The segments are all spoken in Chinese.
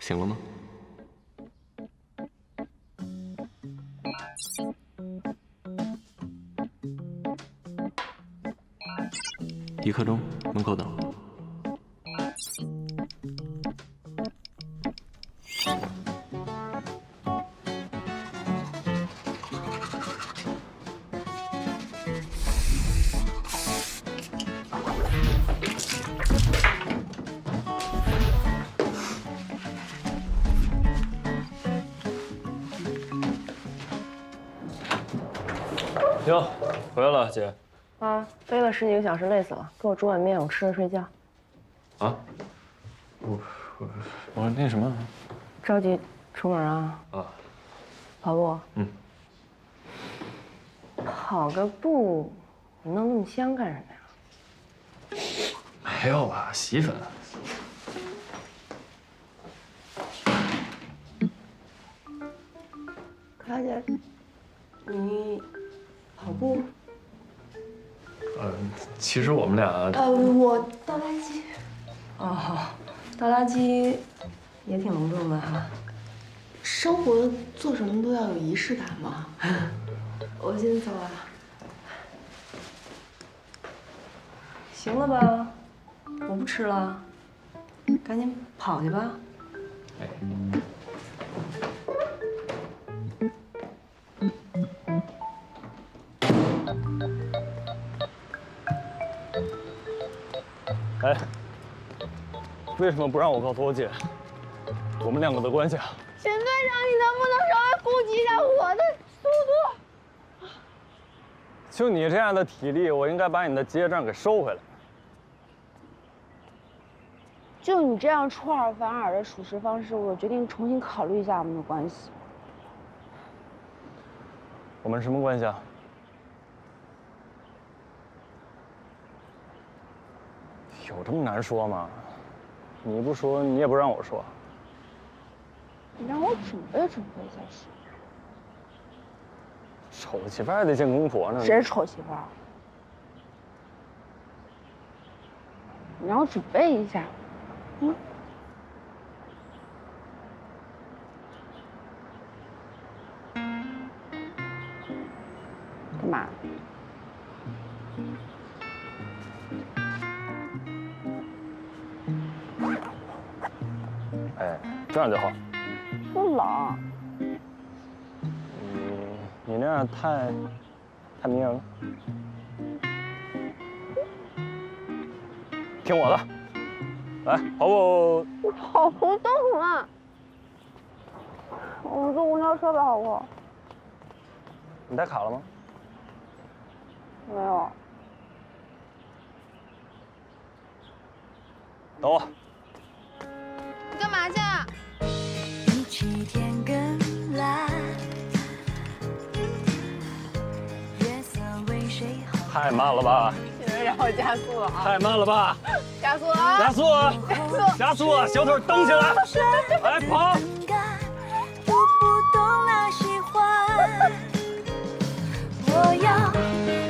醒了吗？1刻钟，门口等。哟，回来了，姐。啊，飞了10几个小时，累死了。给我煮碗面，我吃了睡觉。啊？我那什么？着急出门啊？啊。跑步？嗯。跑个步，你弄那么香干什么呀？没有吧，洗粉。卡姐，你跑步？其实我们俩……我倒垃圾。哦，倒垃圾也挺隆重的哈。生活做什么都要有仪式感嘛。我先走了。行了吧？我不吃了，赶紧跑去吧。哎。哎，为什么不让我告诉我姐我们两个的关系啊？沈队长，你能不能稍微顾及一下我的速度？就你这样的体力，我应该把你的结账给收回来。就你这样出尔反尔的处事方式，我决定重新考虑一下我们的关系。我们什么关系啊？有这么难说吗？你不说，你也不让我说。你让我准备准备再说。丑媳妇还得见公婆呢。谁是丑媳妇儿？你让我准备一下。嗯。干嘛？哎，这样就好。不冷。你那样太迷人了。听我的，来跑步。我跑不动了。我们坐公交车吧，好不好？你带卡了吗？没有。等我。你干嘛去啊？太慢了吧！现在让我加速了啊！太慢了吧！加速啊！加速！加速！加速！小腿蹬起来，来跑！我要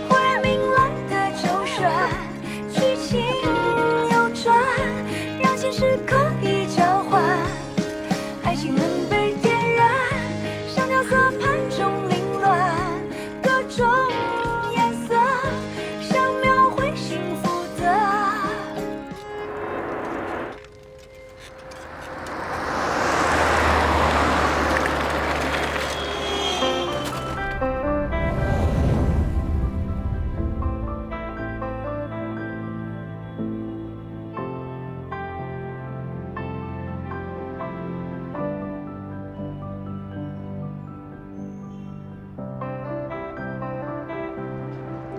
忽然明朗的周旋，剧情扭转，让现实可以交换，爱情能被点燃，像角色盘中凌乱，各种颜色想描绘幸福的。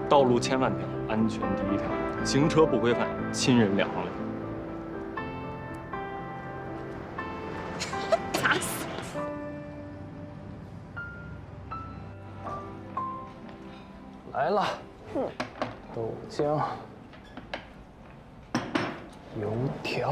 道路千万条，安全第一条。行车不规范，亲人两行泪。打死！来了，豆浆、油条。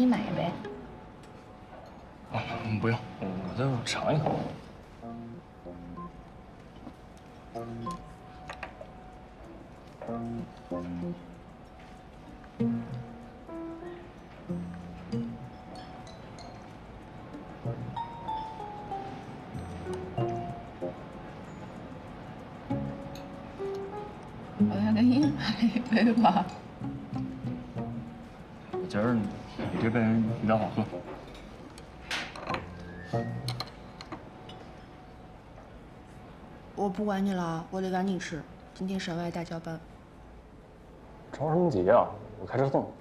你买一杯。不用，我就尝一口。我再给你买一杯吧。我觉得你这杯比较好喝。我不管你了，我得赶紧吃，今天省外大交班。着什么急啊？我开车送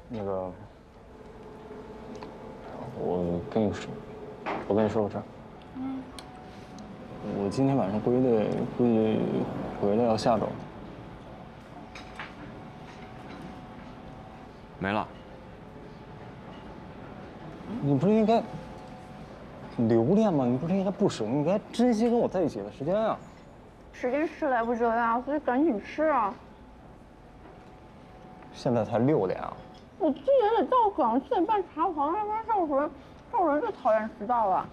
你。那个，我跟你说个事儿。我今天晚上估计回来要下周。没了。你不是应该留恋吗？你不是应该不舍？你应该珍惜跟我在一起的时间啊！时间是来不及了呀，所以赶紧吃啊！现在才6点啊！我7点得到岗，7点半查房，要不然少主任最讨厌迟到了。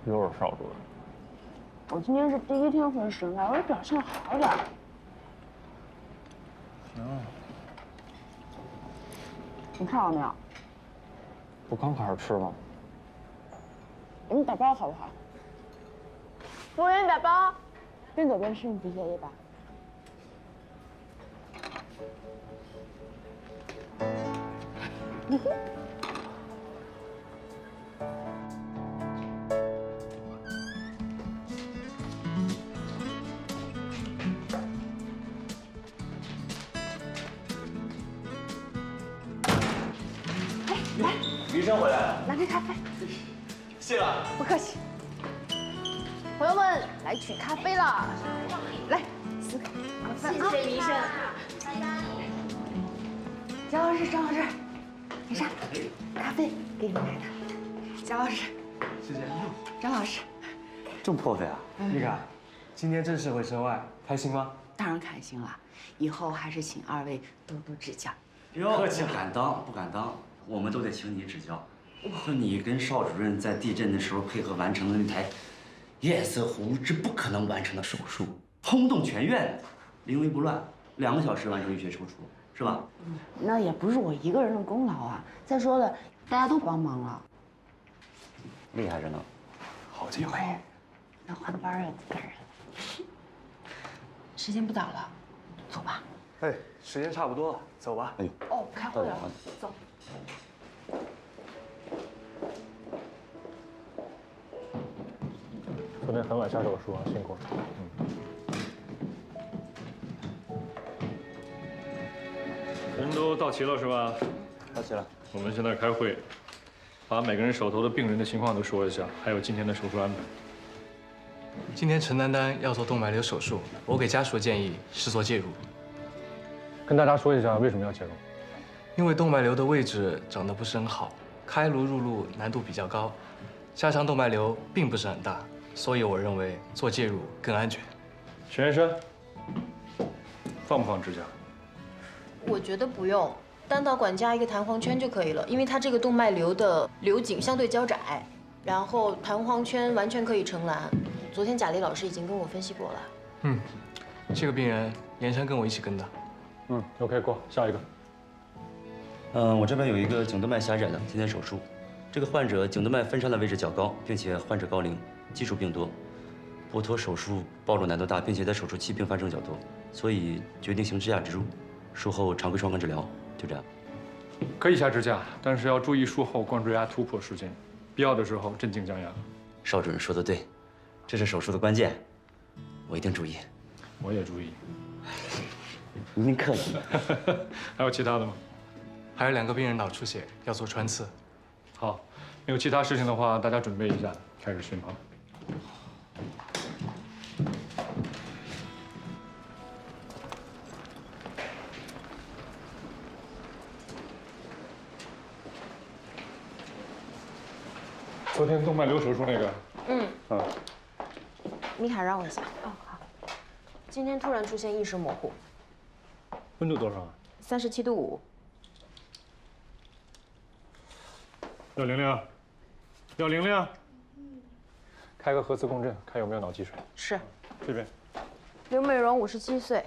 又是邵主任。我今天是第1天回省外，我得表现好点。行。你看到没有？不刚开始吃吗？给你打包好不好？服务员打包，边走边吃，你不介意吧？医生回来了，来杯咖啡。谢了。不客气。朋友们，来取咖啡了。来，4个，谢谢医生。张老师，没事，咖啡给你买的。张老师，谢谢。张老师，这么破费啊？丽卡，今天正式回省外，开心吗？当然开心了，以后还是请2位多多指教。客气了，不敢当，我们都得请你指教。就你跟邵主任在地震的时候配合完成的那台堰塞湖之不可能完成的手术，轰动全院，临危不乱，2个小时完成淤血抽出，是吧？那也不是我一个人的功劳啊。再说了，大家都帮忙了。厉害着呢。好机会。那换班啊，感人。时间不早了，走吧。哎，时间差不多了，走吧。哎呦，哦，开会了，走。昨天很晚下手术啊，辛苦了。人都到齐了是吧？到齐了。我们现在开会，把每个人手头的病人的情况都说一下，还有今天的手术安排。今天陈丹丹要做动脉瘤手术，我给家属建议是做介入。跟大家说一下为什么要介入。因为动脉瘤的位置长得不是很好，开颅入路难度比较高，下腔动脉瘤并不是很大，所以我认为做介入更安全。陈先生，放不放支架？我觉得不用，单导管加一个弹簧圈就可以了，因为它这个动脉瘤的瘤颈相对较窄，然后弹簧圈完全可以承拦。昨天贾丽老师已经跟我分析过了。这个病人严琛跟我一起跟的。OK， 过下一个。我这边有一个颈动脉狭窄的，今天手术。这个患者颈动脉分叉的位置较高，并且患者高龄，基础病多，剥脱手术暴露难度大，并且在手术期并发症较多，所以决定行支架植入，术后常规双管治疗，就这样。可以下支架，但是要注意术后冠椎压突破时间，必要的时候镇静降压。邵主任说的对，这是手术的关键，我一定注意。我也注意。您客气。还有其他的吗？还有2个病人脑出血要做穿刺。好，没有其他事情的话，大家准备一下，开始巡房。昨天动脉瘤手术那个，米卡让我一下。哦，好。今天突然出现意识模糊。温度多少啊？37度5。廖玲玲，廖玲玲，开个核磁共振，看有没有脑积水。是。这边。刘美荣57岁，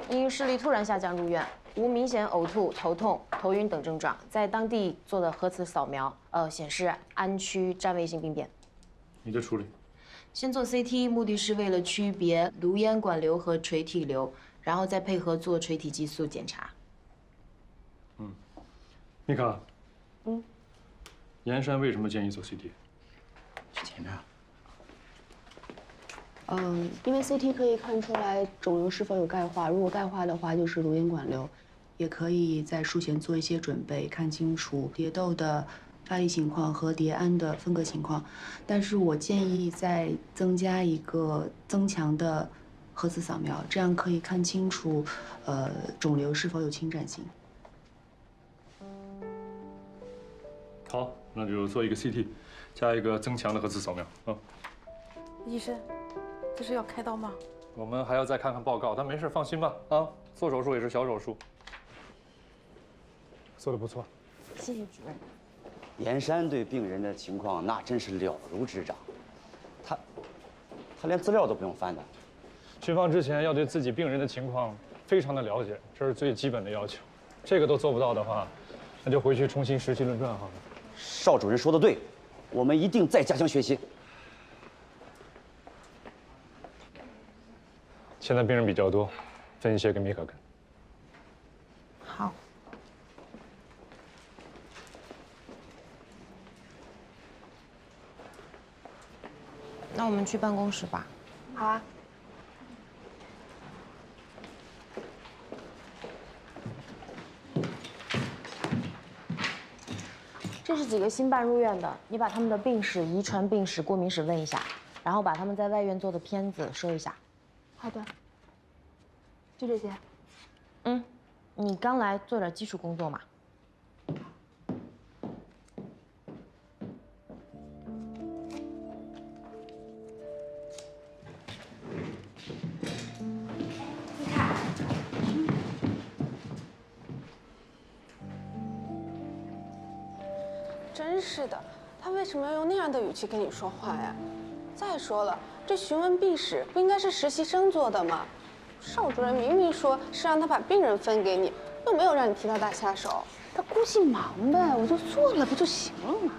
因视力突然下降入院，无明显呕吐、头痛、头晕等症状，在当地做的核磁扫描，显示鞍曲占位性病变。你的处理。先做 CT， 目的是为了区别颅咽管瘤和垂体瘤，然后再配合做垂体激素检查。妮卡。岩山为什么建议做 CT？ 去前面啊。因为 CT 可以看出来肿瘤是否有钙化，如果钙化的话就是颅咽管瘤，也可以在术前做一些准备，看清楚蝶窦的发育情况和蝶胺的分割情况。但是我建议再增加一个增强的核磁扫描，这样可以看清楚，肿瘤是否有侵占性。好，那就做一个 CT， 加一个增强的核磁扫描啊。医生，这是要开刀吗？我们还要再看看报告，但没事，放心吧啊，做手术也是小手术，做得不错。谢谢主任。岩山对病人的情况那真是了如指掌，他连资料都不用翻的。去放之前要对自己病人的情况非常的了解，这是最基本的要求。这个都做不到的话，那就回去重新实习论传好了。邵主任说的对，我们一定再加强学习。现在病人比较多，分一些给米可跟。好。那我们去办公室吧。好啊。这是几个新办入院的，你把他们的病史、遗传病史、过敏史问一下，然后把他们在外院做的片子收一下。好的。就这些。你刚来，做点基础工作嘛。真是的，他为什么要用那样的语气跟你说话呀？再说了，这询问病史不应该是实习生做的吗？邵主任明明说是让他把病人分给你，又没有让你替他打下手。他估计忙呗，我就做了不就行了吗？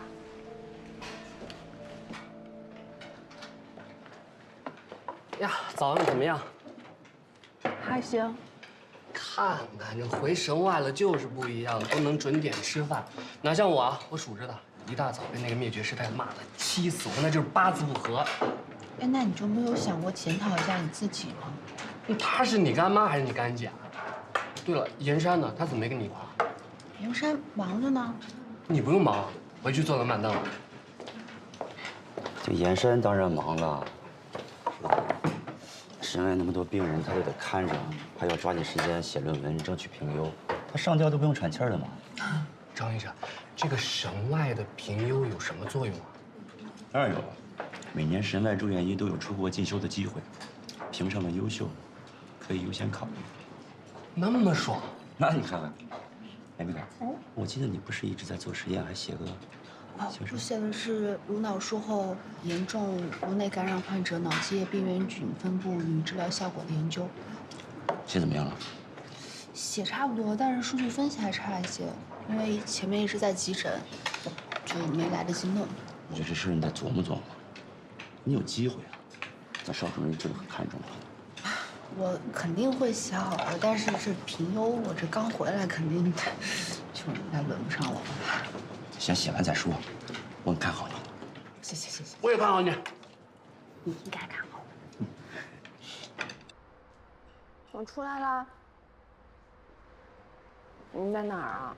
呀，早上怎么样？还行。看看这回神外了就是不一样，都能准点吃饭，哪像我啊，我数着的，一大早被那个灭绝师太骂的，气死我，那就是八字不合。哎，那你就没有想过检讨一下你自己吗？她是你干妈还是你干姐？对了，岩山呢？他怎么没跟你一块儿？岩山忙着呢。你不用忙，回去坐冷板凳了。这岩山当然忙了，省外那么多病人，他都得看着，还要抓紧时间写论文，争取评优。他上吊都不用喘气儿的嘛。张医生，这个省外的评优有什么作用啊？当然有了，每年神外住院医都有出国进修的机会，评上的优秀，可以优先考虑。那么爽？那你看看，哎，米卡，我记得你不是一直在做实验，还写个我写的是颅脑术后严重颅内感染患者脑积液病原菌分布与治疗效果的研究。写怎么样了？写差不多，但是数据分析还差一些，因为前面一直在急诊，就没来得及弄。我觉得这事你得琢磨琢磨，你有机会啊，咱邵主任这个很看重的。我肯定会写好的，但是这评优，我这刚回来，肯定就应该轮不上我了。先写完再说，我很看好你。谢谢。我也看好你。你应该看好我。我出来啦。你在哪儿啊？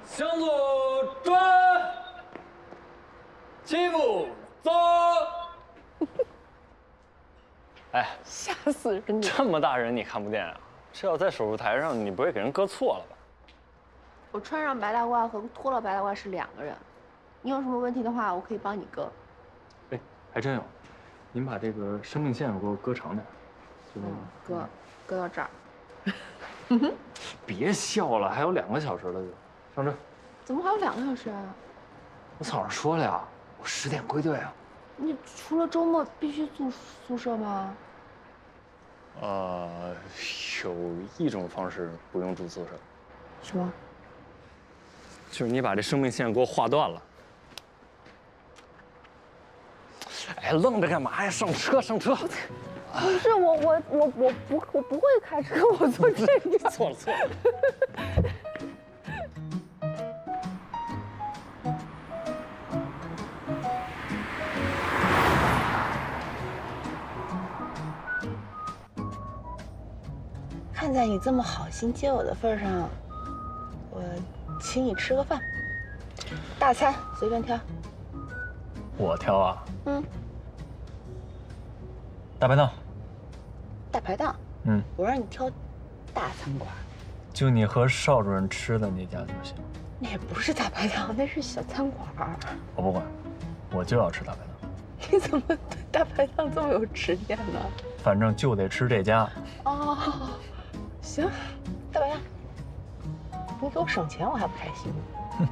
向左转，起步走。哎，吓死人！这么大人你看不见啊？这要在手术台上，你不会给人割错了吧？我穿上白大褂和脱了白大褂是两个人。你有什么问题的话，我可以帮你割。哎，还真有。您把这个生命线给我割长点。割。搁到这儿。别笑了，还有2个小时了就。上车。怎么还有2个小时啊？我早上说了呀，我10点归队啊。你除了周末必须住宿舍吗？有一种方式不用住宿舍。什么？就是你把这生命线给我划断了。哎，愣着干嘛呀？上车，上车！不是我不会开车，我坐这个。错了。看在你这么好心接我的份上，我请你吃个饭，大餐随便挑。我挑啊？嗯。大排档。大排档？嗯。我让你挑大餐馆。就你和邵主任吃的那家就行。那也不是大排档，那是小餐馆。我不管，我就要吃大排档。你怎么对大排档这么有执念呢？反正就得吃这家。哦，行，大排档。你给我省钱，我还不开心呢。哼。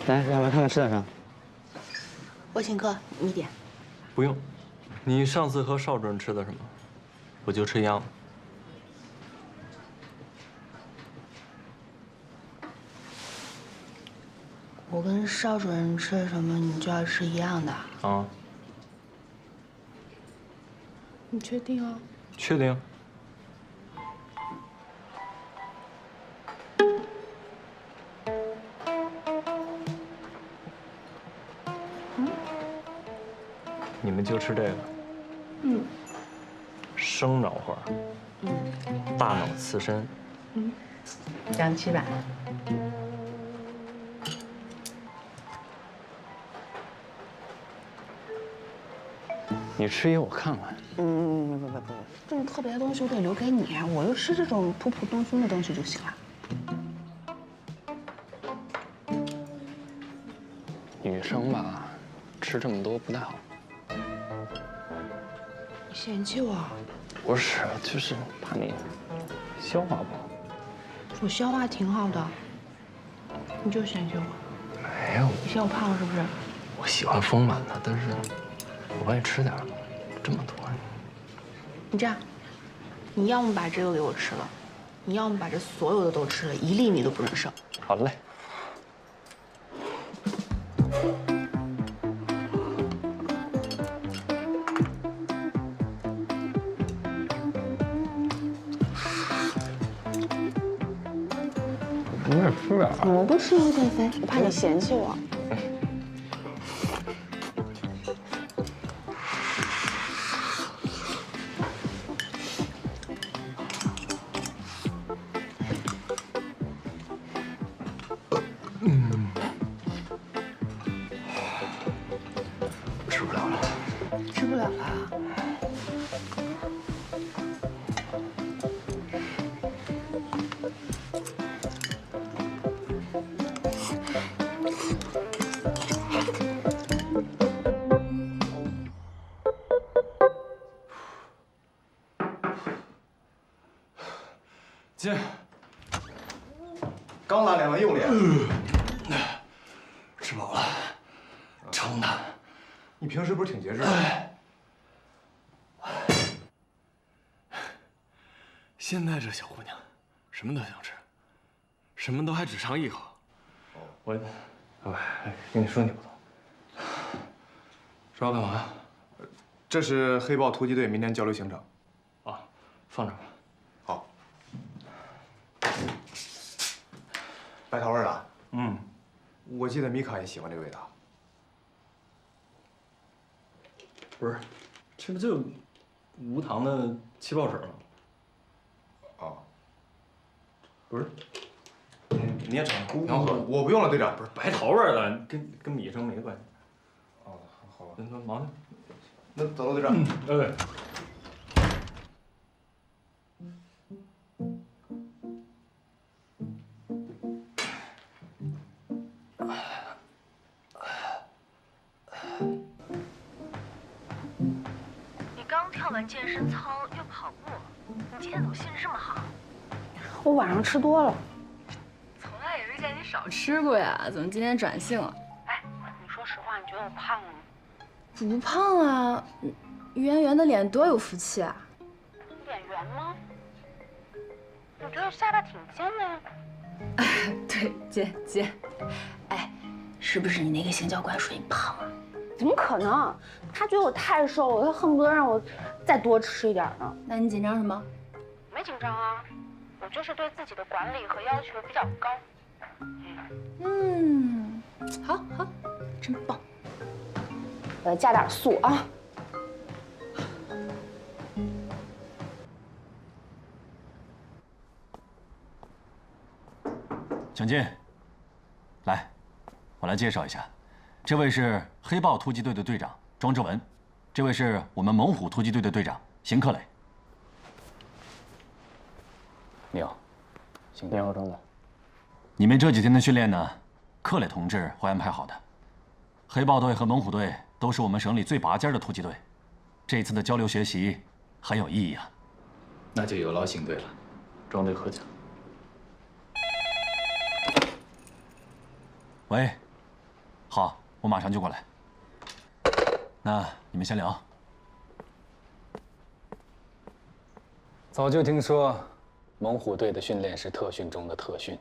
来，让我看看吃点啥。我请客，你点。不用，你上次和邵主任吃的什么？我就吃一样的。我跟邵主任吃什么，你就要吃一样的。啊？你确定啊？确定。你们就吃这个。嗯。生脑花。嗯。大脑刺身。嗯。2七版。你吃一个我看看。不，这么特别的东西我得留给你，我就吃这种普普通通的东西就行了。女生吧，吃这么多不太好。你嫌弃我？不是，就是怕你消化不好。我消化挺好的，你就嫌弃我？没有。你嫌我胖是不是？我喜欢丰满的，但是我帮你吃点，这么多。你这样，你要么把这个给我吃了，你要么把这所有的都吃了，1粒米都不能剩。好嘞。你也吃点。我不吃，我减肥，我怕你嫌弃我。吃不了了。吃不了了。进。刚拉练完又练。吃饱了，撑的。你平时不是挺节制的？现在这小姑娘，什么都想吃，什么都还只尝一口。我，跟你说你不懂。说要干嘛呀？这是黑豹突击队明天交流行程。啊，放这吧。好。白桃味的。嗯。我记得米卡也喜欢这味道。不是，这不就无糖的气泡水吗？哦。不是，你也尝尝，挺好喝的。我不用了，队长。不是白桃味的，跟米生没关系。哦，好吧。那忙去。那走了，队长。刚跳完健身操又跑步，你今天怎么兴致这么好？我晚上吃多了。从来也没见你少吃过呀，怎么今天转性了？哎，你说实话，你觉得我胖吗？不胖啊，圆圆的脸多有福气啊！脸圆吗？我觉得下巴挺尖的呀。对，尖。哎，是不是你那个行教官说你胖啊？怎么可能？他觉得我太瘦了，他恨不得让我再多吃一点呢。那你紧张什么？没紧张啊，我就是对自己的管理和要求比较高。好，真棒。我要加点素啊。请进。来，我来介绍一下，这位是黑豹突击队的队长庄志文，这位是我们猛虎突击队的队长邢克磊。你好，邢克磊。你好，庄总。你们这几天的训练呢，克磊同志会安排好的。黑豹队和猛虎队都是我们省里最拔尖的突击队，这次的交流学习很有意义啊。那就有劳邢队了，庄队贺奖。喂，好，我马上就过来。那你们先聊。早就听说，猛虎队的训练是特训中的特训，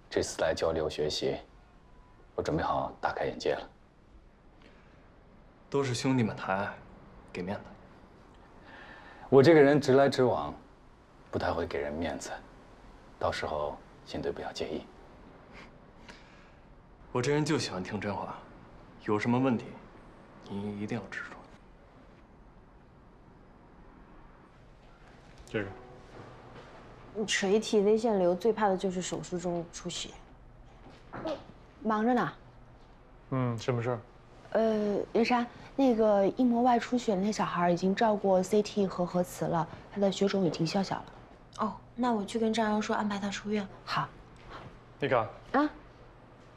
这次来交流学习，我准备好大开眼界了。都是兄弟们谈，给面子。我这个人直来直往，不太会给人面子，到时候邢队不要介意。我这人就喜欢听真话，有什么问题，你一定要指出。这个垂体微腺瘤最怕的就是手术中出血。忙着呢。什么事儿？袁山，那个硬膜外出血的那小孩已经照过 CT 和核磁了，他的血肿已经消小了。哦，那我去跟张瑶说安排他出院。好。丽卡。啊。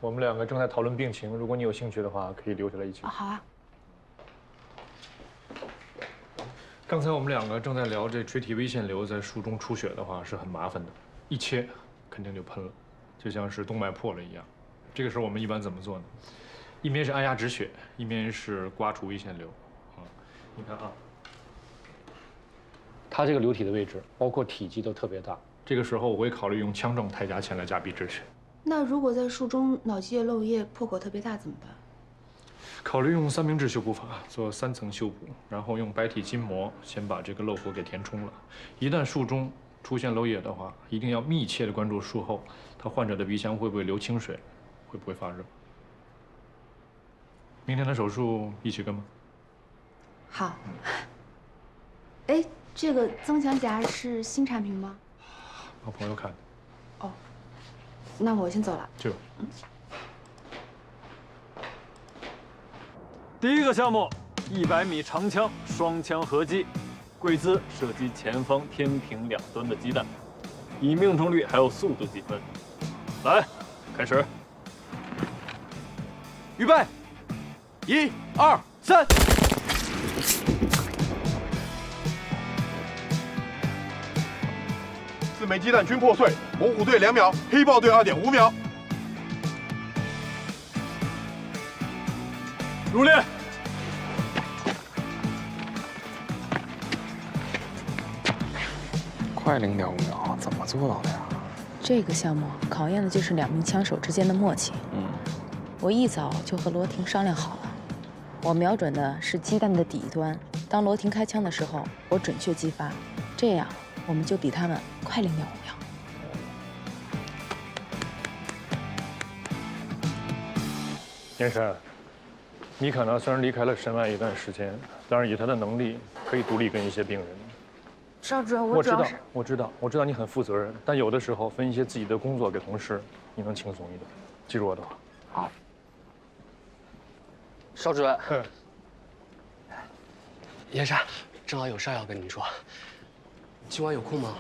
我们两个正在讨论病情，如果你有兴趣的话，可以留下来一起。好啊。刚才我们两个正在聊这垂体微腺瘤在术中出血的话是很麻烦的，一切肯定就喷了，就像是动脉破了一样。这个时候我们一般怎么做呢？一面是按压止血，一面是刮除微腺瘤。你看啊，它这个瘤体的位置，包括体积都特别大。这个时候我会考虑用腔正钛钾钪来加逼止血。那如果在术中脑积液漏液破口特别大怎么办？考虑用三明治修补法做3层修补，然后用白体筋膜先把这个漏口给填充了。一旦术中出现漏液的话，一定要密切的关注术后，他患者的鼻腔会不会流清水，会不会发热。明天的手术一起跟吗？好。哎，这个增强夹是新产品吗？我朋友看的。哦，那我先走了。去吧。第一个项目，100米长枪双枪合击，贵姿射击前方天平2端的鸡蛋，以命中率还有速度计分。来，开始。预备，1、2、3。4枚鸡蛋均破碎，猛虎队2秒，黑豹队2.5秒。入列。快0.5秒，怎么做到的呀？这个项目考验的就是2名枪手之间的默契。我一早就和罗婷商量好了，我瞄准的是鸡蛋的底端，当罗婷开枪的时候，我准确击发，这样我们就比他们快0.5秒。燕山，妮卡呢虽然离开了神外一段时间，但是以她的能力可以独立跟一些病人。邵主任，我知道，我知道你很负责任，但有的时候分一些自己的工作给同事，你能轻松一点。记住我的话。好。邵主任。燕山，正好有事要跟您说。今晚有空吗？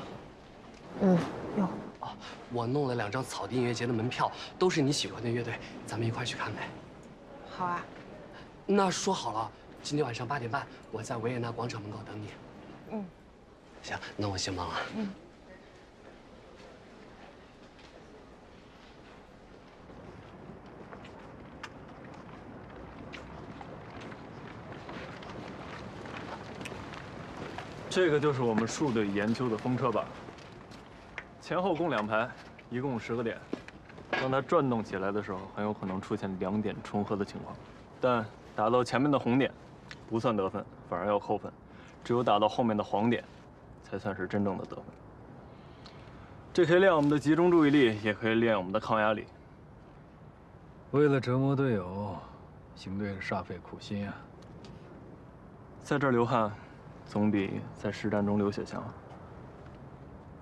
有。哦，我弄了2张草地音乐节的门票，都是你喜欢的乐队，咱们一块去看呗。好啊。那说好了，今天晚上8点半，我在维也纳广场门口等你。嗯。行，那我先忙了。嗯。这个就是我们树队研究的风车板，前后共2排，一共10个点。当它转动起来的时候，很有可能出现2点重合的情况。但打到前面的红点，不算得分，反而要扣分。只有打到后面的黄点，才算是真正的得分。这可以练我们的集中注意力，也可以练我们的抗压力。为了折磨队友，邢队煞费苦心啊！在这儿流汗，总比在实战中流血强。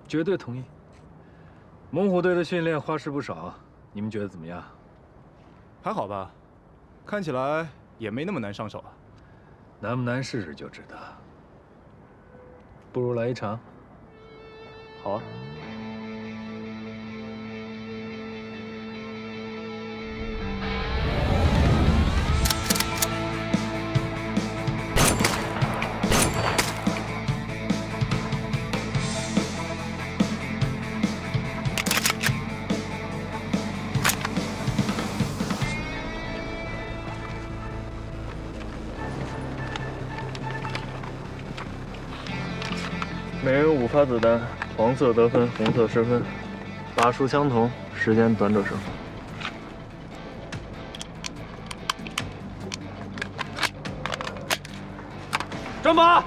绝对同意。猛虎队的训练花式不少，你们觉得怎么样？还好吧，看起来也没那么难上手啊。难不难试试就知道。不如来一场。好啊。每人5发子弹，黄色得分，红色失分。把数相同，时间短者胜。站靶！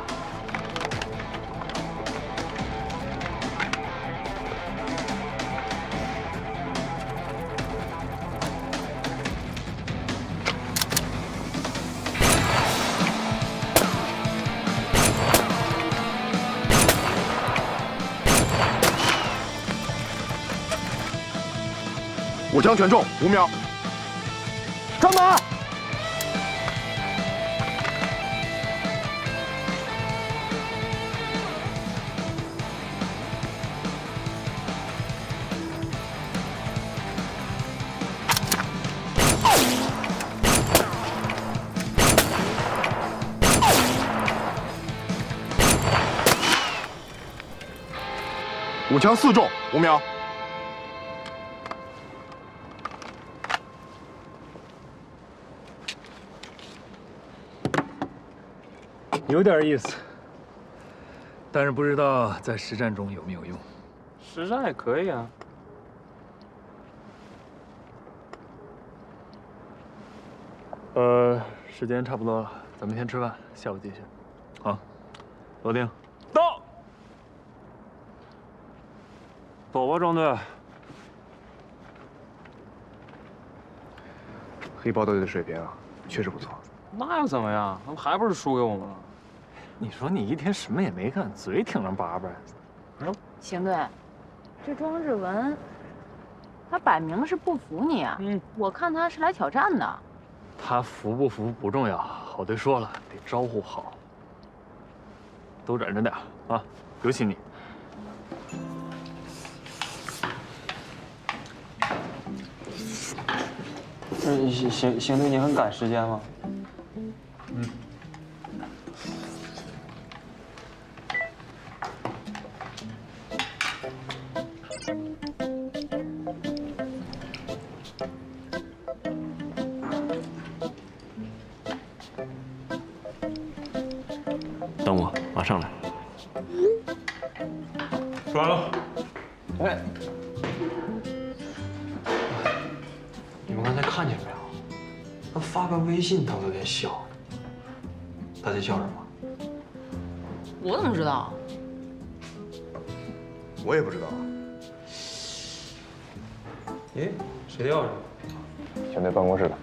我枪全中，5秒。站靶！我枪4中，5秒。有点意思，但是不知道在实战中有没有用。实战也可以啊。时间差不多了，咱们先吃饭，下午继续。好，罗丁，到。走吧，庄队。黑豹队的水平啊，确实不错。那又怎么样？那不还不是输给我们了？你说你一天什么也没干，嘴挺能叭叭。邢队，这庄志文，他摆明了是不服你啊！我看他是来挑战的。他服不服不重要，好队说了，得招呼好。都忍着点啊，尤其你。邢队，你很赶时间吗？等我，马上来。说完了。哎，你们刚才看见没有？他发个微信，他都在笑。他在笑什么？我怎么知道？我也不知道。哎，谁的钥匙？邢队办公室的，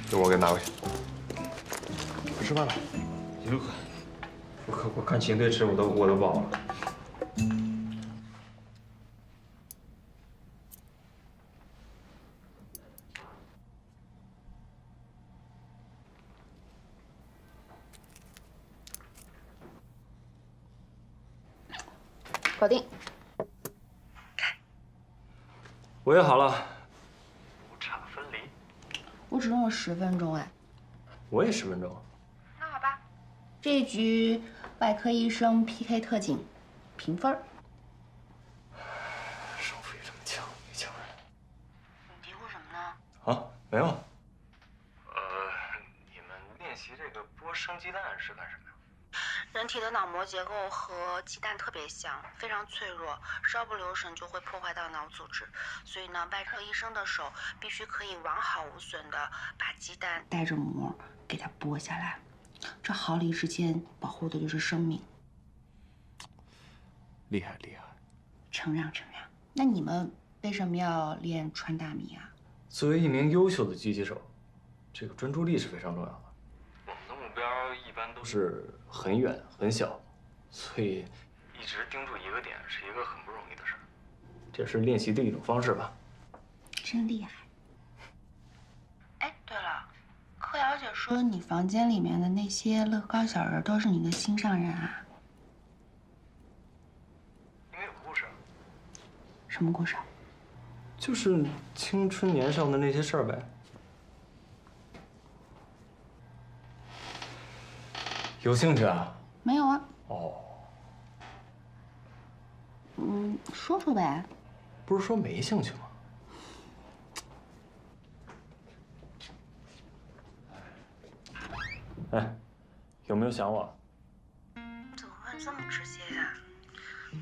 这我给拿回去。快吃饭吧。行，我看邢队吃，我都饱了。搞定。我也好了。我只用了10分钟哎。我也10分钟。那这一局外科医生 PK 特警，评分。胜负欲这么强，女强人。你嘀咕什么呢？啊，没有。你们练习这个剥生鸡蛋是干什么呀？人体的脑膜结构和鸡蛋特别像，非常脆弱，稍不留神就会破坏到脑组织。所以呢，外科医生的手必须可以完好无损的把鸡蛋带着膜给它剥下来，这毫厘之间保护的就是生命。厉害厉害。承让承让。那你们为什么要练穿大米啊？作为一名优秀的狙击手，这个专注力是非常重要的。我们的目标一般都是很远很小，所以一直盯住一个点是一个很不容易的事儿。这也是练习的一种方式吧。真厉害。哎，对了，柯瑶姐说你房间里面的那些乐高小人都是你的心上人啊？因为有故事。什么故事？就是青春年少的那些事儿呗。有兴趣啊？没有啊。哦，说说呗。不是说没兴趣吗？哎，有没有想我？怎么问这么直接呀？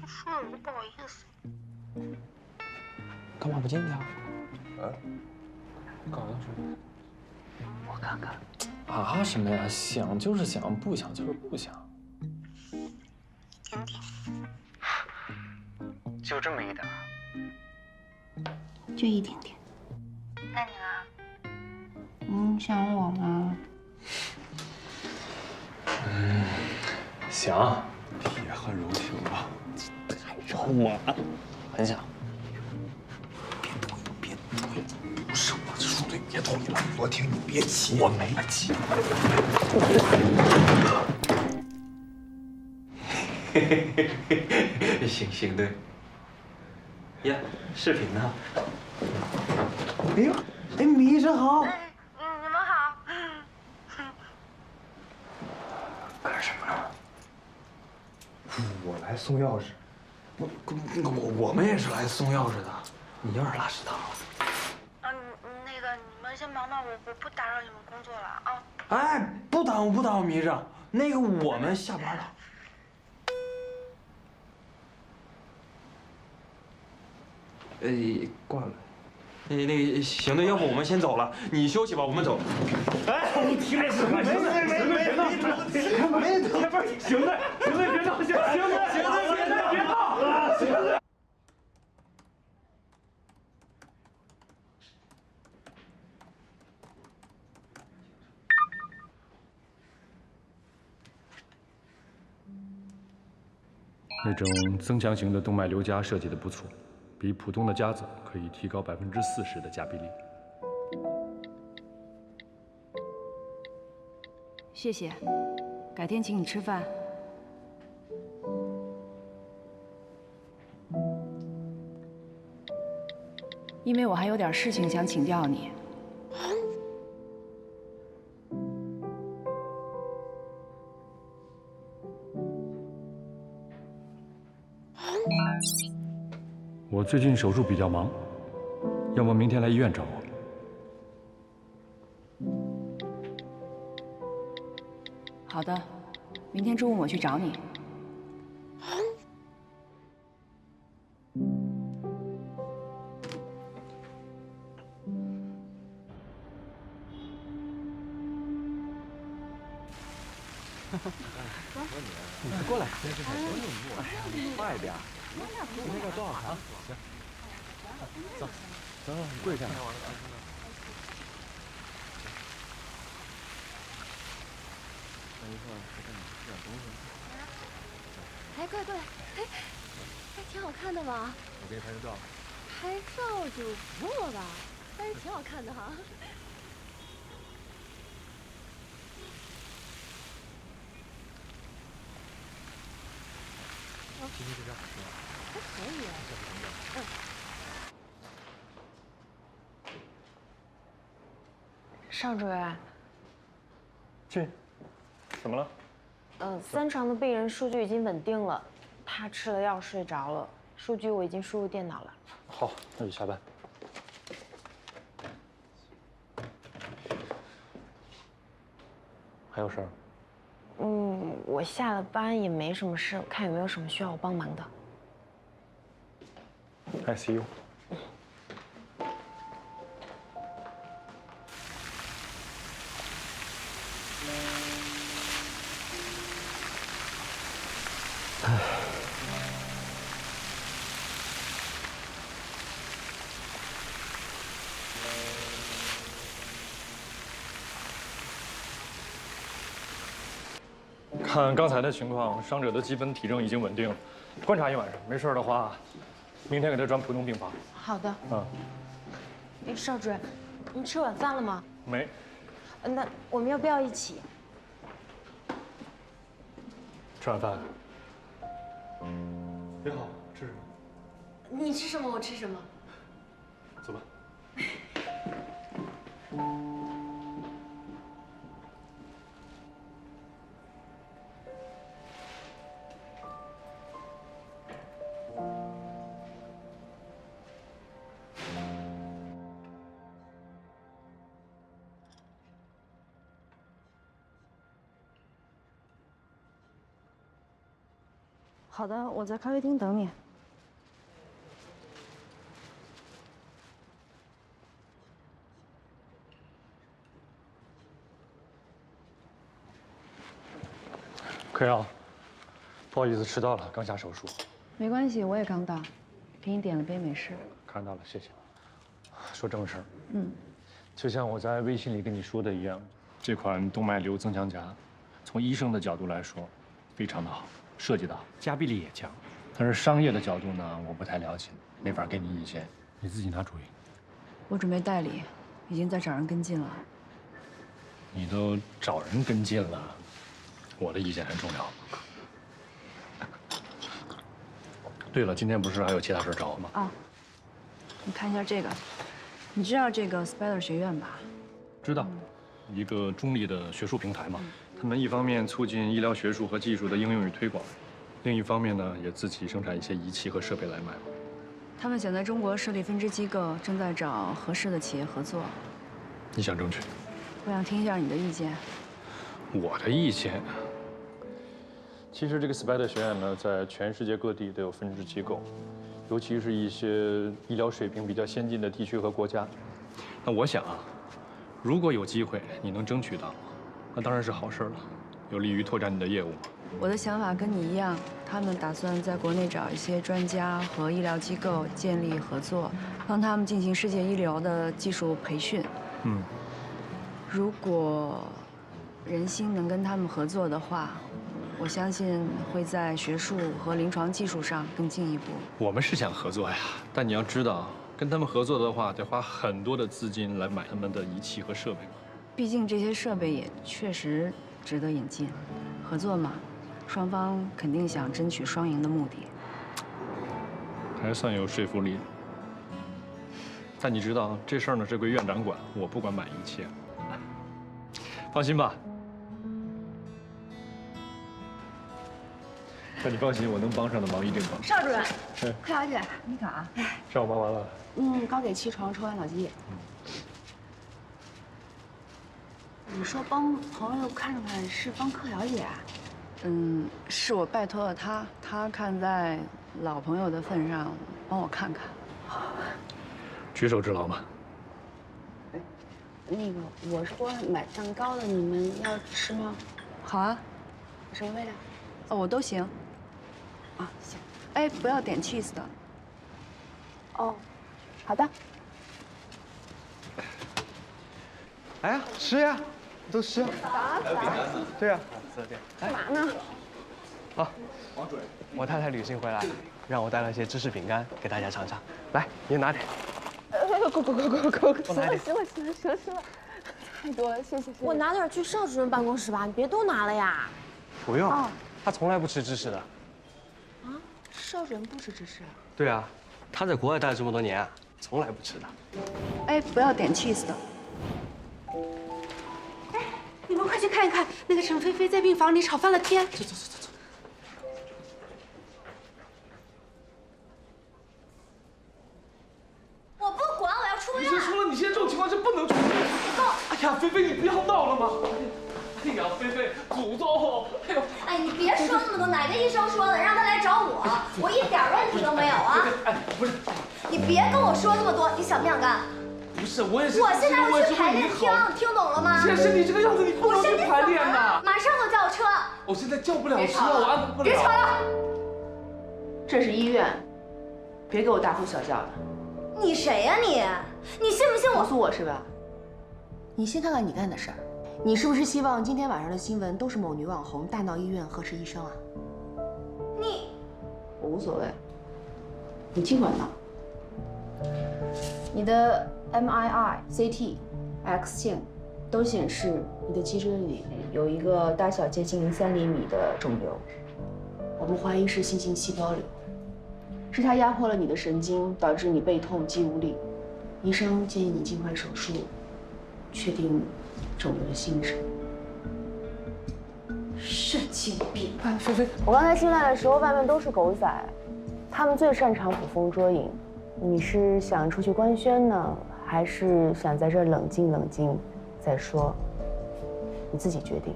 我说了我都不好意思。干嘛不进去啊？干啥去？我看看。啊什么呀？想就是想，不想就是不想。点点。就这么一点儿？就一点点。那你呢？想我吗？想。铁汉柔情啊，太肉麻，很想。不是我这说对，别推了，罗婷，你别急，我没急。行对。呀，视频呢？哎呦，哎，米医生好。你们好。干什么呢？我来送钥匙。我们也是来送钥匙的。你有点拉屎汤。那个你们先忙吧，我不打扰你们工作了啊。哎，不耽误，米医生。那个我们下班了。挂了。那个行的，要不我们先走了，你休息吧，我们走。哎，你听着，行的，别闹，行的，别闹，别闹，行的。那种增强型的动脉瘤夹设计的不错，比普通的夹子可以提高40%的夹逼力。谢谢，改天请你吃饭。因为我还有点事情想请教你。我最近手术比较忙，要么明天来医院找我。好的，明天中午我去找你。你过来，快点，那个多少钱？行，走，跪下。哎，过来过来，哎，还挺好看的嘛。我给你拍张照。拍照就不用了吧，但是挺好看的哈。今天这张好看。还可以啊。尚主任，这，怎么了？ 3床的病人数据已经稳定了，他吃了药睡着了，数据我已经输入电脑了。好，那就下班。还有事儿？我下了班也没什么事，看有没有什么需要我帮忙的。ICU。看刚才的情况，伤者的基本体征已经稳定了，观察一晚上，没事的话，明天给他转普通病房。好的。嗯。邵主任，你吃晚饭了吗？没。那我们要不要一起？吃晚饭。别好，吃什么？你吃什么，我吃什么。走吧。好的，我在咖啡厅等你。柯瑶，不好意思迟到了，刚下手术。没关系，我也刚到，给你点了杯美式。看到了，谢谢。说正事儿。嗯，就像我在微信里跟你说的一样，这款动脉瘤增强夹，从医生的角度来说，非常的好，设计的好，加臂力也强。但是商业的角度呢，我不太了解，没法给你意见，你自己拿主意。我准备代理，已经在找人跟进了。你都找人跟进了，我的意见很重要。对了，今天不是还有其他事找我吗？啊，你看一下这个，你知道这个 Spider 学院吧？知道，一个中立的学术平台嘛。他们一方面促进医疗学术和技术的应用与推广，另一方面呢，也自己生产一些仪器和设备来卖。他们想在中国设立分支机构，正在找合适的企业合作。你想争取？我想听一下你的意见。我的意见，其实这个 Spider 学院呢，在全世界各地都有分支机构，尤其是一些医疗水平比较先进的地区和国家。那我想啊，如果有机会你能争取到，那当然是好事了，有利于拓展你的业务嘛。我的想法跟你一样，他们打算在国内找一些专家和医疗机构建立合作，帮他们进行世界医疗的技术培训。如果仁心能跟他们合作的话，我相信会在学术和临床技术上更进一步。我们是想合作呀，但你要知道，跟他们合作的话，得花很多的资金来买他们的仪器和设备嘛。毕竟这些设备也确实值得引进，合作嘛，双方肯定想争取双赢的目的。还算有说服力。但你知道这事儿呢是归院长管，我不管买仪器。放心吧。那你放心，我能帮上的忙一定帮。邵主任，柯小姐，你好。上午忙完了。刚给7床抽完脑积液。你说帮朋友看看是帮柯小姐啊？是我拜托了他，他看在老朋友的份上，帮我看看。举手之劳嘛。那个，我说买蛋糕的，你们要吃吗？好啊。什么味道？哦，我都行。啊，行。哎，不要点 cheese 的。哦，好的。来呀，吃呀，都吃啊。对呀。干嘛呢？好，王主任，我太太旅行回来，让我带了些芝士饼干给大家尝尝。来，你拿点。够，我拿点。行了，太多了，谢谢。我拿点去邵主任办公室吧，你别都拿了呀。不用，他从来不吃芝士的。啊，邵主任不吃芝士？对啊，他在国外待了这么多年啊，从来不吃的。哎，不要点 cheese 的。哎，你们快去去看一看那个沈菲菲在病房里吵翻了天。走。我不管，我要出院。你先说了，你现在这种情况是不能出院。哎呀，菲菲，你不要闹了嘛！哎呀，菲菲，诅咒！哎呦！哎，你别说那么多，哪个医生说的？让他来找我，我一点问题都没有啊！哎，不是，你别跟我说那么多，你想不想干？不是，我也是。我现在要去排练，听懂了吗？现在身体这个样子，你不能去排练呐！马上就叫车。我现在叫不了车，我安排不了。别吵了，这是医院，别给我大呼小叫的。你谁呀你？你信不信我？告诉我是吧？你先看看你干的事儿，你是不是希望今天晚上的新闻都是某女网红大闹医院核实医生啊？你，我无所谓，你尽管闹。你的 MRI、CT、X 线都显示你的脊椎里有一个大小接近3厘米的肿瘤，我们怀疑是新型细胞瘤，是它压迫了你的神经，导致你背痛、肌无力。医生建议你尽快手术，确定肿瘤的性质。神经病！菲菲，我刚才进来的时候，外面都是狗仔，他们最擅长捕风捉影。你是想出去官宣呢，还是想在这儿冷静冷静再说？你自己决定。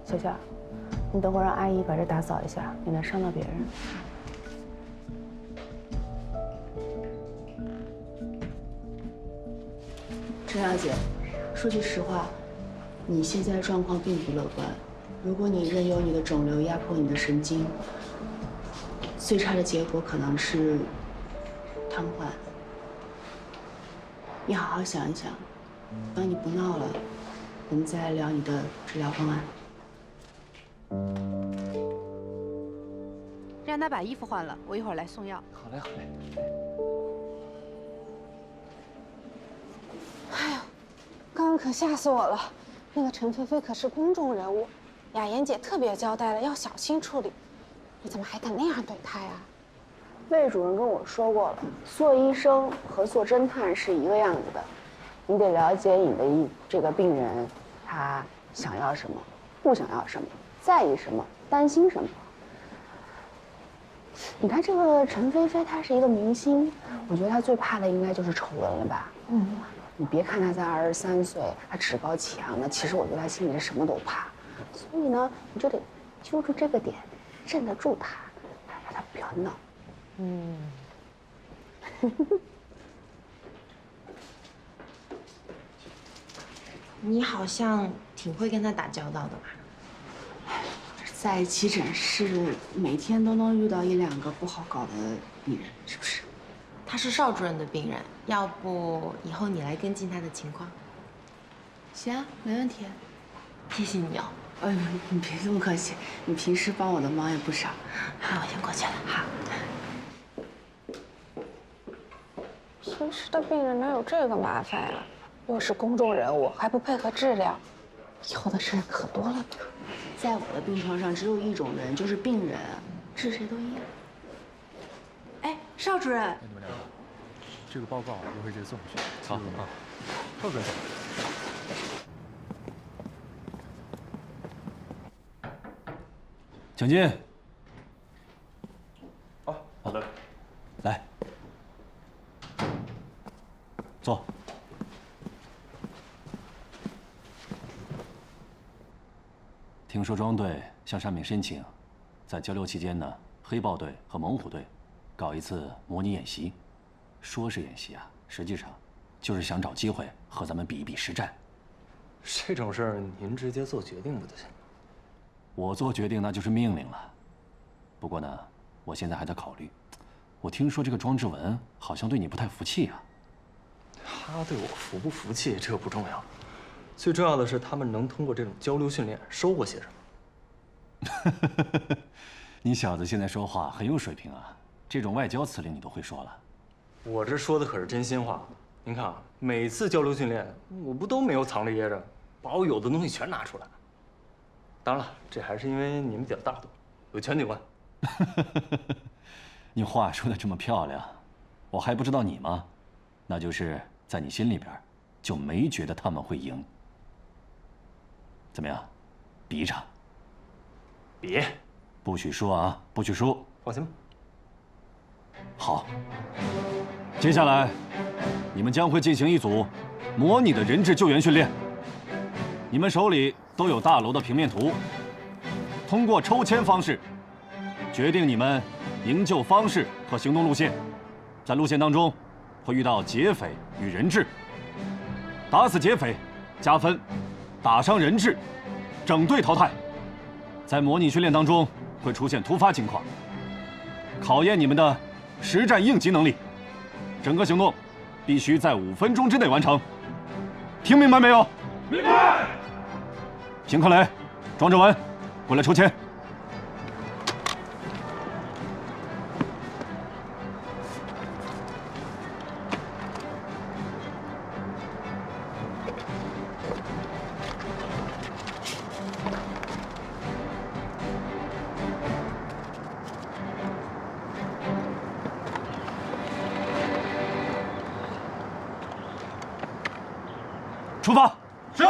小夏，你等会儿让阿姨把这打扫一下，免得伤到别人。陈小姐，说句实话，你现在状况并不乐观。如果你任由你的肿瘤压迫你的神经，最差的结果可能是瘫痪。你好好想一想，等你不闹了，我们再来聊你的治疗方案。让他把衣服换了，我一会儿来送药。好嘞，好嘞。哎呦，刚刚可吓死我了！那个陈菲菲可是公众人物，雅妍姐特别交代了，要小心处理。你怎么还敢那样对她呀？魏主任跟我说过了，做医生和做侦探是一个样子的，你得了解你的这个病人，他想要什么，不想要什么，在意什么，担心什么。你看这个陈菲菲，她是一个明星，我觉得她最怕的应该就是丑闻了吧？你别看她才23岁，她趾高气扬的，其实我觉得她心里是什么都怕。所以呢，你就得揪住这个点，镇得住她，让她不要闹。你好像挺会跟他打交道的吧？在急诊室，每天都能遇到1、2个不好搞的病人，是不是？他是邵主任的病人，要不以后你来跟进他的情况？行啊，没问题。谢谢你哦。哎呦，你别这么客气，你平时帮我的忙也不少。那我先过去了。好。平时的病人哪有这个麻烦呀？又是公众人物，还不配合治疗，以后的事可多了呢。在我的病床上只有一种人，就是病人，治谁都一样。哎，邵主任，你们两个，这个报告一会儿就送回去。好啊，邵主任。请进。好的。来，坐。听说庄队向上面申请，在交流期间呢，黑豹队和猛虎队搞一次模拟演习。说是演习啊，实际上就是想找机会和咱们比一比实战。这种事儿您直接做决定不就行了？我做决定那就是命令了。不过呢，我现在还在考虑。我听说这个庄志文好像对你不太服气啊。他对我服不服气这个不重要，最重要的是他们能通过这种交流训练收获些什么。你小子现在说话很有水平啊，这种外交辞令你都会说了。我这说的可是真心话。您看啊，每次交流训练，我不都没有藏着掖着，把我有的东西全拿出来。当然了，这还是因为你们比较大度，有全警官。你话说的这么漂亮，我还不知道你吗？那就是在你心里边，就没觉得他们会赢。怎么样？比一场？比？不许输啊！不许输！放心吧。好。接下来，你们将会进行一组模拟的人质救援训练。你们手里都有大楼的平面图，通过抽签方式决定你们营救方式和行动路线。在路线当中，会遇到劫匪与人质，打死劫匪加分，打伤人质整队淘汰。在模拟训练当中会出现突发情况，考验你们的实战应急能力。整个行动必须在5分钟之内完成，听明白没有？明白。邢克雷、庄志文，过来抽签。出发！是。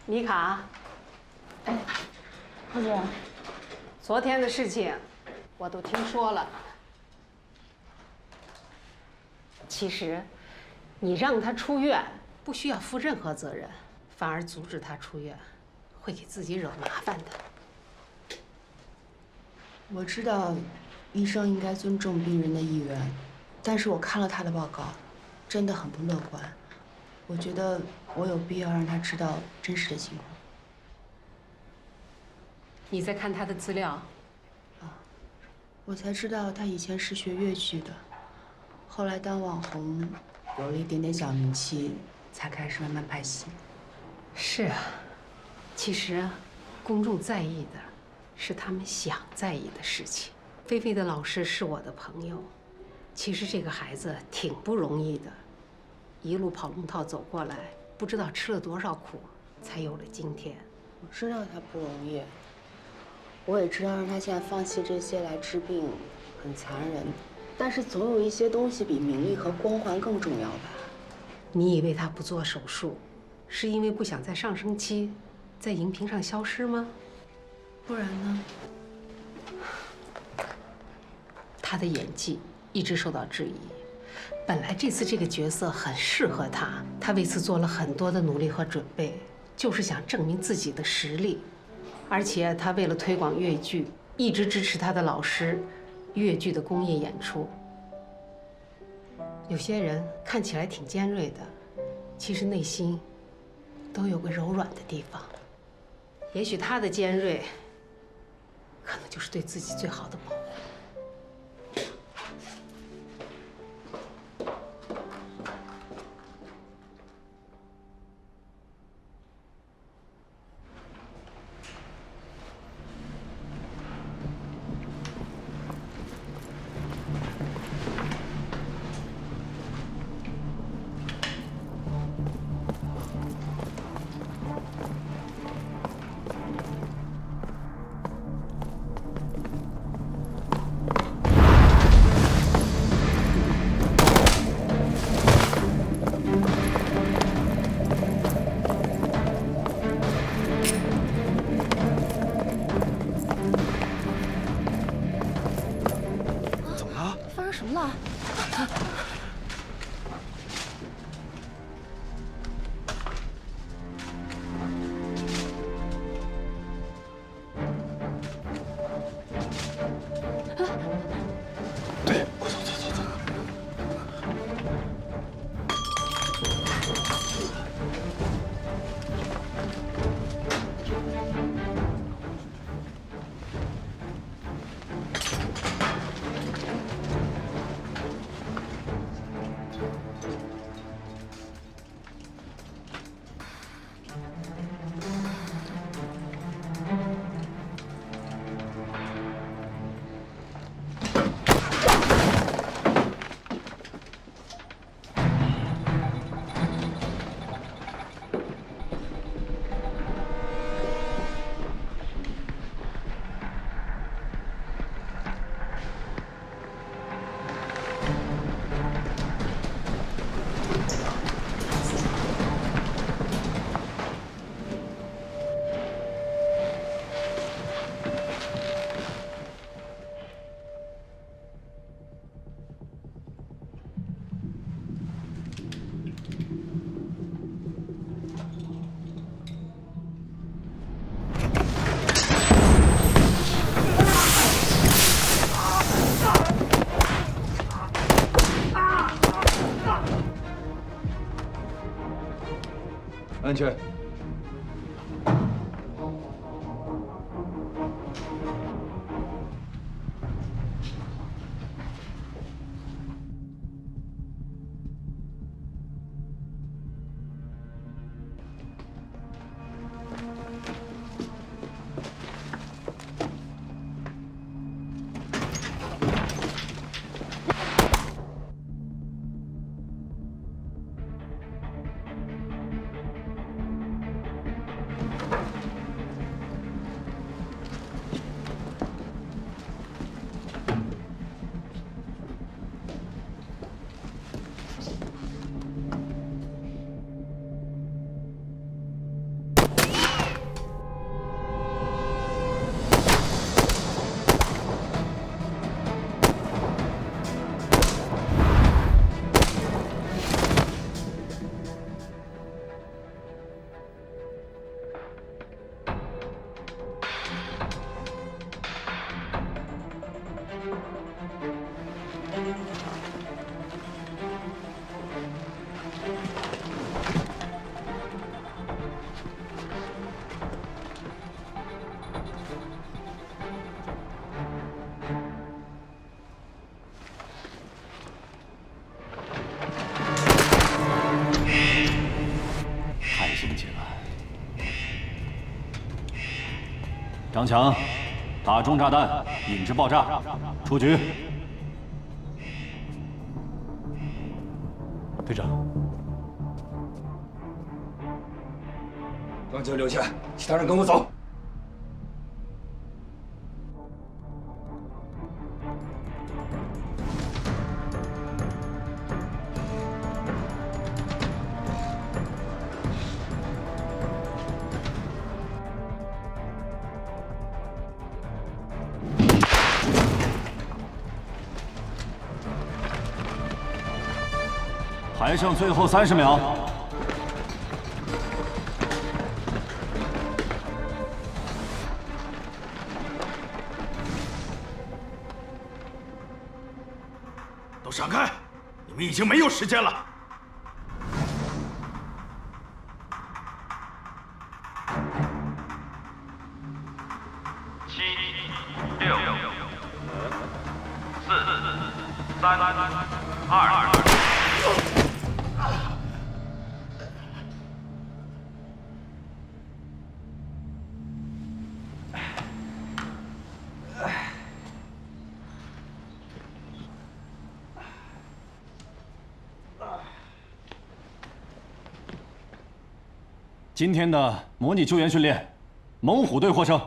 米卡，哎，夫人，昨天的事情我都听说了。其实，你让他出院，不需要负任何责任，反而阻止他出院，会给自己惹麻烦的。我知道，医生应该尊重病人的意愿，但是我看了他的报告，真的很不乐观。我觉得我有必要让他知道真实的情况。你在看他的资料？我才知道他以前是学越剧的，后来当网红，有了一点点小名气，才开始慢慢拍戏。是啊，其实公众在意的是他们想在意的事情。菲菲的老师是我的朋友，其实这个孩子挺不容易的。一路跑龙套走过来，不知道吃了多少苦，才有了今天。我知道他不容易，我也知道让他现在放弃这些来治病很残忍，但是总有一些东西比名利和光环更重要吧？你以为他不做手术，是因为不想在上升期在荧屏上消失吗？不然呢？他的演技一直受到质疑。本来这次这个角色很适合他，他为此做了很多的努力和准备，就是想证明自己的实力。而且他为了推广越剧，一直支持他的老师越剧的公益演出。有些人看起来挺尖锐的，其实内心都有个柔软的地方。也许他的尖锐，可能就是对自己最好的保护。安全。张强，打中炸弹，引致爆炸，出局。队长，庄姐留下，其他人跟我走。还剩最后30秒。都闪开！你们已经没有时间了。7、6、5、4、3、2。今天的模拟救援训练，猛虎队获胜。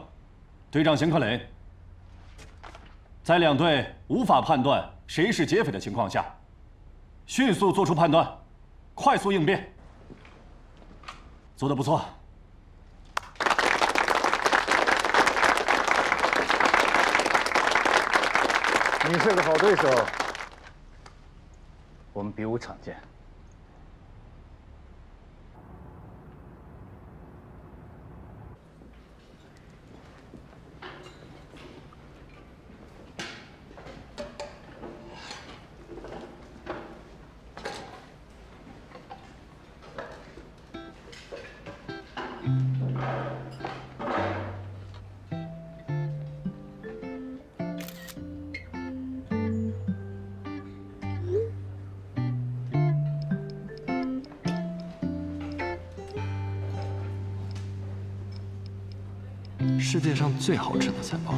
队长邢克磊，在两队无法判断谁是劫匪的情况下，迅速做出判断，快速应变，做得不错。你是个好对手，我们比武场见。世界上最好吃的菜包。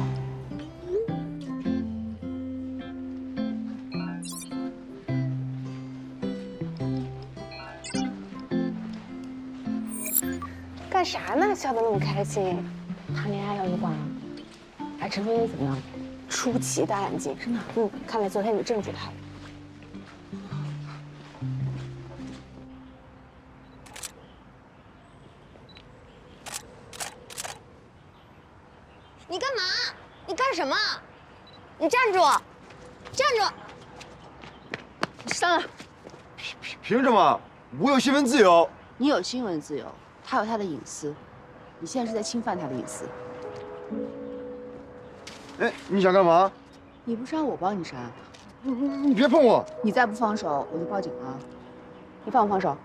干啥呢？笑得那么开心？谈恋爱要一管。哎，陈飞飞怎么样？出奇的安静，真的。看来昨天你镇住他了。你干嘛？你干什么？你站住！站住！你上来！凭什么？我有新闻自由。你有新闻自由，他有他的隐私。你现在是在侵犯他的隐私。哎，你想干嘛？你不杀我帮你杀。你别碰我！你再不放手，我就报警了。你放不放手？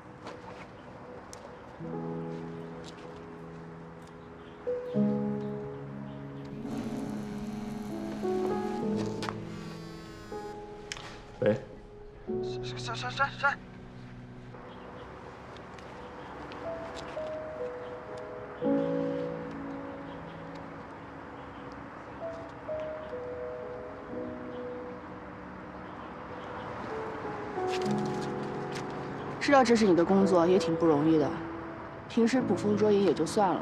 喂，谁？知道这是你的工作，也挺不容易的。平时捕风捉影也就算了，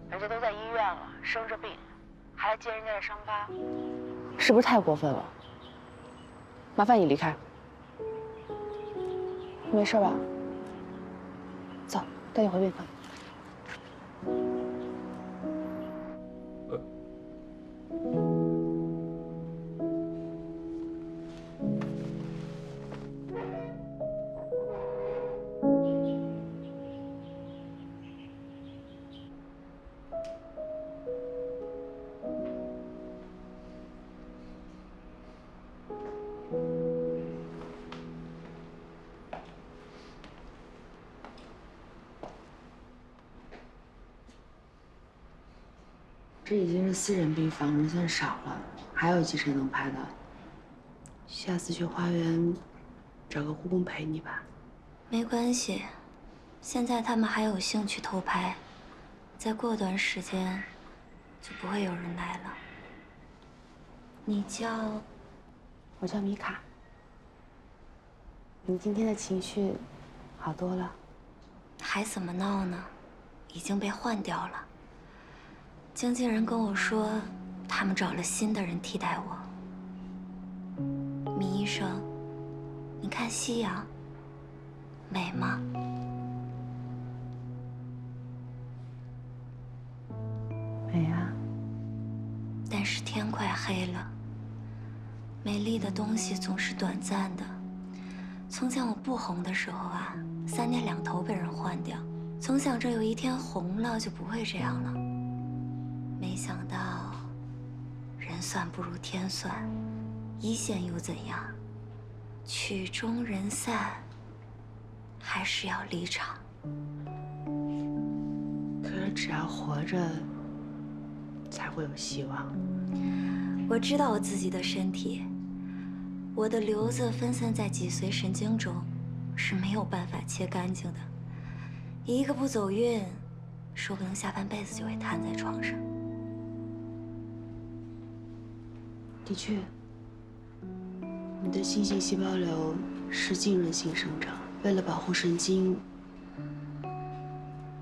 人家都在医院了，生着病，还来揭人家的伤疤，是不是太过分了？麻烦你离开。你没事吧？走，带你回病房。这已经是私人病房，人算少了，还有几谁能拍的？下次去花园找个护工陪你吧。没关系，现在他们还有兴趣偷拍，再过段时间就不会有人来了。你叫？我叫米卡。你今天的情绪好多了？还怎么闹呢？已经被换掉了。经纪人跟我说，他们找了新的人替代我。米医生，你看夕阳美吗？美啊。但是天快黑了，美丽的东西总是短暂的。从前我不红的时候啊，3天2头被人换掉，总想着有一天红了就不会这样了。没想到，人算不如天算，一线又怎样？曲终人散，还是要离场。可是只要活着，才会有希望。我知道我自己的身体，我的瘤子分散在脊髓神经中，是没有办法切干净的。一个不走运，说不定下半辈子就会瘫在床上。的确，你的新型细胞瘤是浸润性生长，为了保护神经，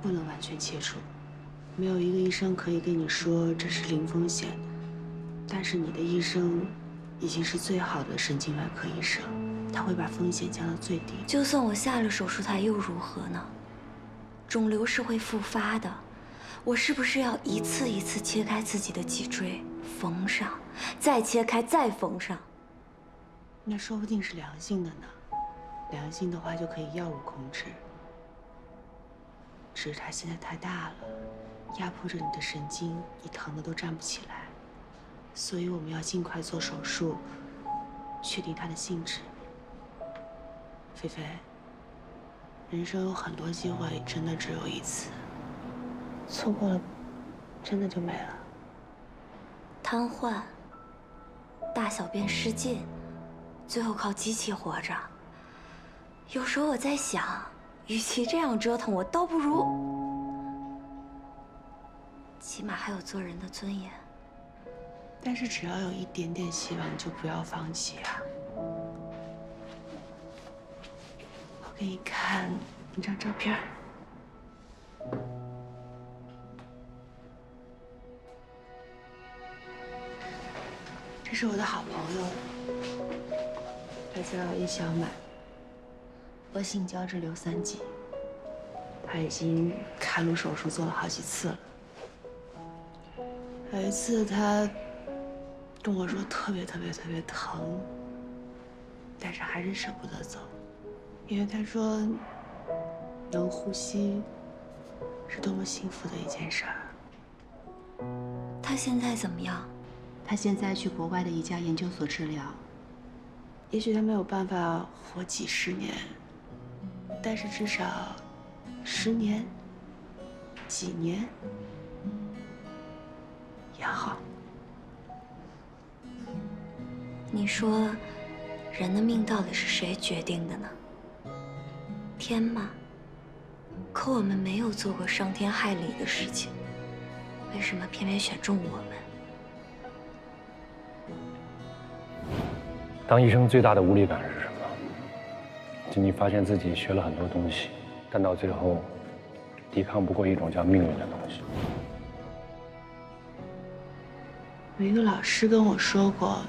不能完全切除。没有一个医生可以跟你说这是零风险的，但是你的医生已经是最好的神经外科医生，他会把风险降到最低。就算我下了手术台又如何呢？肿瘤是会复发的，我是不是要一次一次切开自己的脊椎，缝上，再切开，再缝上？那说不定是良性的呢，良性的话就可以药物控制。只是它现在太大了，压迫着你的神经，你疼的都站不起来。所以我们要尽快做手术，确定它的性质。菲菲，人生有很多机会，真的只有一次，错过了，真的就没了。瘫痪，大小便失禁，最后靠机器活着。有时候我在想，与其这样折腾，我倒不如起码还有做人的尊严。但是只要有一点点希望，就不要放弃啊！我给你看一张照片。这是我的好朋友，他叫叶小满，恶性胶质瘤3级，他已经开颅手术做了好几次了。有一次他跟我说特别疼，但是还是舍不得走，因为他说能呼吸是多么幸福的一件事儿。他现在怎么样？他现在去国外的一家研究所治疗，也许他没有办法活几10年，但是至少10年、几年也好。你说，人的命到底是谁决定的呢？天吗？可我们没有做过伤天害理的事情，为什么偏偏选中我们？当医生最大的无力感是什么？就你发现自己学了很多东西，但到最后，抵抗不过一种叫命运的东西。有一个老师跟我说过，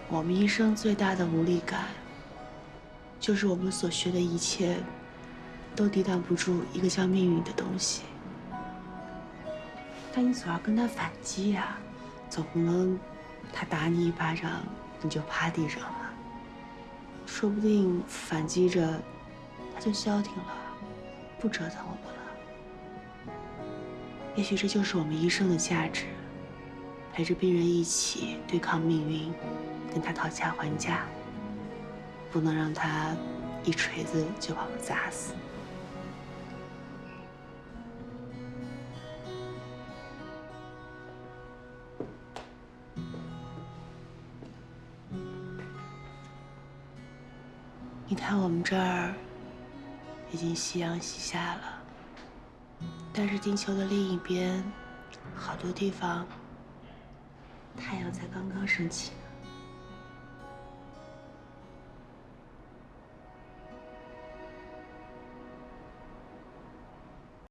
我们医生最大的无力感，就是我们所学的一切，都抵挡不住一个叫命运的东西。但你总要跟他反击呀，总不能他打你一巴掌，你就趴地上了。说不定反击着，他就消停了，不折腾我们了。也许这就是我们医生的价值，陪着病人一起对抗命运，跟他讨价还价，不能让他一锤子就把我们砸死。你看我们这儿已经夕阳西下了，但是地球的另一边，好多地方太阳才刚刚升起。